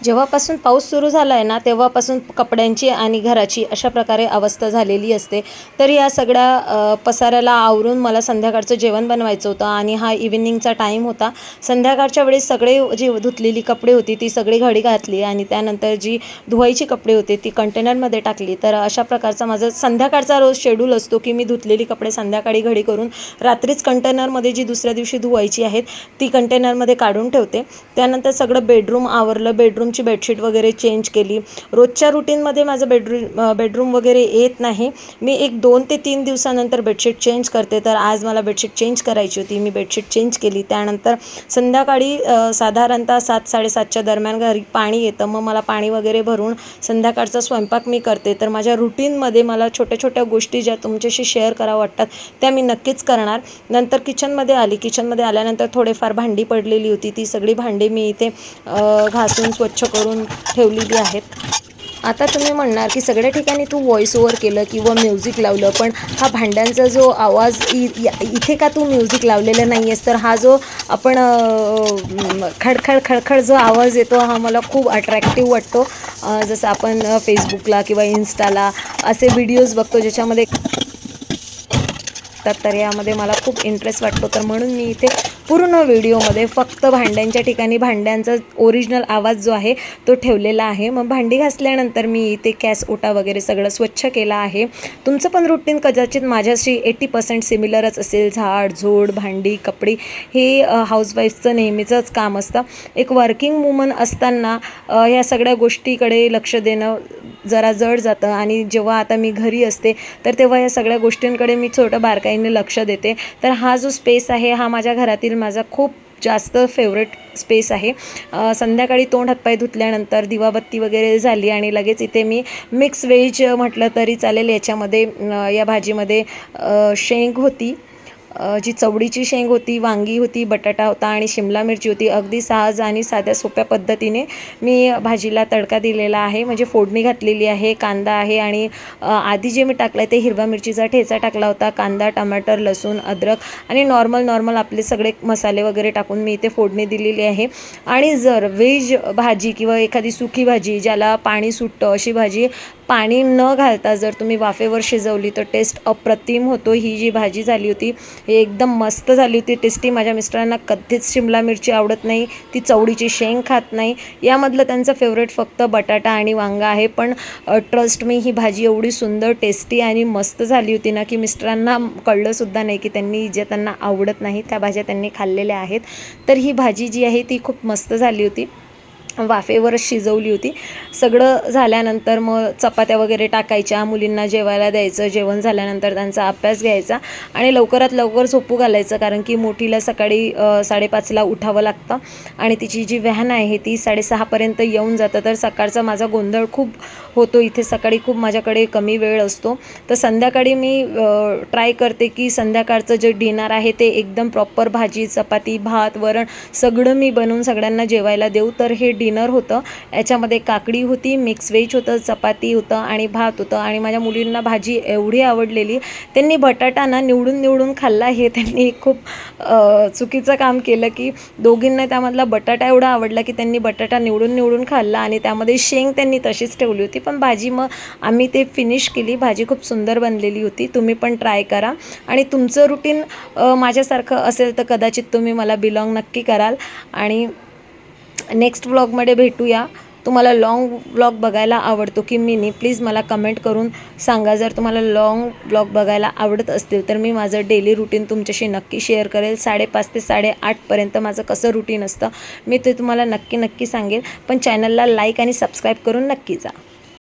जेव्हापासून पाऊस सुरू झाला आहे ना, तेव्हापासून कपड्यांची आणि घराची अशा प्रकारे अवस्था झालेली असते. तर या सगळ्या पसाऱ्याला आवरून मला संध्याकाळचं जेवण बनवायचं होतं आणि हा इव्हिनिंगचा टाईम होता. संध्याकाळच्या वेळेस सगळे जी धुतलेली कपडे होती ती सगळी घडी घातली आणि त्यानंतर जी धुवायची कपडे होते ती कंटेनरमध्ये टाकली. तर अशा प्रकारचा माझा संध्याकाळचा रोज शेड्यूल असतो की मी धुतलेली कपडे संध्याकाळी घडी करून रात्रीच कंटेनरमध्ये जी दुसऱ्या दिवशी धुवायची आहेत ती कंटेनरमध्ये काढून ठेवते. त्यानंतर सगळं बेडरूम आवरलं, बेडरूमची बेडशीट वगैरे चेंज केली. रोजच्या रुटीनमध्ये माझं बेडरूम वगैरे येत नाही. मी एक 2 ते 3 दिवसानंतर बेडशीट चेंज करते. तर आज मला बेडशीट चेंज करायची होती, मी बेडशीट चेंज केली. त्यानंतर संध्याकाळी साधारणतः 7-7:30च्या दरम्यान घरी पाणी येतं. मग मला पाणी वगैरे भरून संध्याकाळचा स्वयंपाक मी करते. तर माझ्या रुटीनमध्ये मला छोट्या छोट्या गोष्टी ज्या तुमच्याशी शेअर कराव्या वाटतात त्या मी नक्कीच करणार. नंतर किचनमध्ये आली. किचनमध्ये आल्यानंतर थोडेफार भांडी पडलेली होती, ती सगळी भांडी मी इथे घासून स्वच्छ करून ठेवलेली आहेत. आता तुम्ही म्हणणार की सगळ्या ठिकाणी तू व्हॉइस ओव्हर केलं किंवा म्युझिक लावलं, पण हा भांड्यांचा जो आवाज इथे का तू म्युझिक लावलेलं नाही आहेस? तर हा जो आपण खडखड खडखड जो आवाज येतो हा मला खूप अट्रॅक्टिव्ह वाटतो. जसं आपण फेसबुकला किंवा इन्स्टाला असे व्हिडिओज बघतो ज्याच्यामध्ये तर यामध्ये मला खूप इंटरेस्ट वाटतो. तर म्हणून मी इथे पूर्ण व्हिडिओमध्ये फक्त भांड्यांच्या ठिकाणी भांड्यांचा ओरिजिनल आवाज जो आहे तो ठेवलेला आहे. मग भांडी घासल्यानंतर मी इथे गॅस ओटा वगैरे सगळं स्वच्छ केला आहे. तुमचं पण रुटीन कदाचित माझ्याशी 80% सिमिलरच असेल. झाड झोड, भांडी, कपडे हे हाऊसवाईफचं नेहमीचंच काम असतं. एक वर्किंग वुमन असताना ह्या सगळ्या गोष्टीकडे लक्ष देणं जरा जड जातं आणि जेव्हा आता मी घरी असते तर तेव्हा या सगळ्या गोष्टींकडे मी छोटं बारकाईने लक्ष देते. तर हा जो स्पेस आहे हा माझ्या घरातील माझा खूप जास्त फेवरेट स्पेस आहे. संध्याकाळी तोंड हातपाय धुतल्यानंतर दिवाबत्ती वगैरे झाली आणि लगेच इथे मी मिक्स व्हेज म्हटलं तरी चालेल. याच्यामध्ये या भाजीमध्ये शेंग होती, जी चवडीची शेंग होती, वांगी होती, बटाटा होता आणि शिमला मिरची होती. अगदी सहज आणि साध्या सोप्या पद्धतीने मी भाजीला तडका दिलेला आहे, म्हणजे फोडणी घातलेली आहे. कांदा आहे आणि आधी जे मी टाकलं आहे ते हिरवा मिरचीचा ठेचा टाकला होता. कांदा, टमाटर, लसूण, अद्रक आणि नॉर्मल आपले सगळे मसाले वगैरे टाकून मी इथे फोडणी दिलेली आहे. आणि जर व्हेज भाजी किंवा एखादी सुकी भाजी ज्याला पाणी सुटतं अशी भाजी पाणी न घालता जर तुम्ही वाफेवर शिजवली तर टेस्ट अप्रतिम होतो. ही जी भाजी झाली होती ही एकदम मस्त झाली होती, टेस्टी. माझ्या मिस्टरांना कधीच शिमला मिरची आवडत नाही, ती चवडीची शेंग खात नाही. यामधलं त्यांचं फेवरेट फक्त बटाटा आणि वांगा आहे. पण ट्रस्ट मी ही भाजी एवढी सुंदर, टेस्टी आणि मस्त झाली होती ना की मिस्टरांना कळलंसुद्धा नाही की ज्या त्यांना आवडत नाही त्या भाज्या त्यांनी खाल्लेल्या आहेत. तर ही भाजी जी आहे ती खूप मस्त झाली होती, वाफेवरच शिजवली होती. सगळं झाल्यानंतर मग चपात्या वगैरे टाकायच्या, मुलींना जेवायला द्यायचं. जेवण झाल्यानंतर त्यांचा अभ्यास घ्यायचा आणि लवकरात लवकर झोपू घालायचं, कारण की मोठीला सकाळी 5:30ला उठावं लागतं आणि तिची जी व्हॅन आहे ती 6:30पर्यंत येऊन जातं. तर सकाळचा माझा गोंधळ खूप होतो इथे. सकाळी खूप माझ्याकडे कमी वेळ असतो. तर संध्याकाळी मी ट्राय करते की संध्याकाळचं जे डिनर आहे ते एकदम प्रॉपर भाजी, चपाती, भात, वरण सगळं मी बनवून सगळ्यांना जेवायला देऊ. तर हे डिनर होतं. याच्यामध्ये काकडी होती, मिक्स व्हेज होतं, चपाती होतं आणि भात होतं. आणि माझ्या मुलींना भाजी एवढी आवडलेली, त्यांनी बटाटा ना निवडून खाल्ला. हे त्यांनी खूप चुकीचं काम केलं की दोघींना त्यामधला बटाटा एवढा आवडला की त्यांनी बटाटा निवडून खाल्ला आणि त्यामध्ये शेंग त्यांनी तशीच ठेवली होती. पण भाजी मग आम्ही ते फिनिश केली. भाजी खूप सुंदर बनलेली होती. तुम्ही पण ट्राय करा आणि तुमचं रुटीन माझ्यासारखं असेल तर कदाचित तुम्ही मला बिलॉंग नक्की कराल. आणि नेक्स्ट व्लॉगमध्ये भेटूया. तुम्हाला लाँग व्लॉग बघायला आवडतो की मिनी, प्लीज मला कमेंट करून सांगा. जर तुम्हाला लाँग व्लॉग बघायला आवडत असतील तर मी माझं डेली रुटीन तुमच्याशी नक्की शेअर करेल. 5:30 ते 8:30पर्यंत माझं कसं रुटीन असतं मी ते तुम्हाला नक्की सांगेल. पण चॅनलला लाईक आणि सबस्क्राईब करून नक्की जा.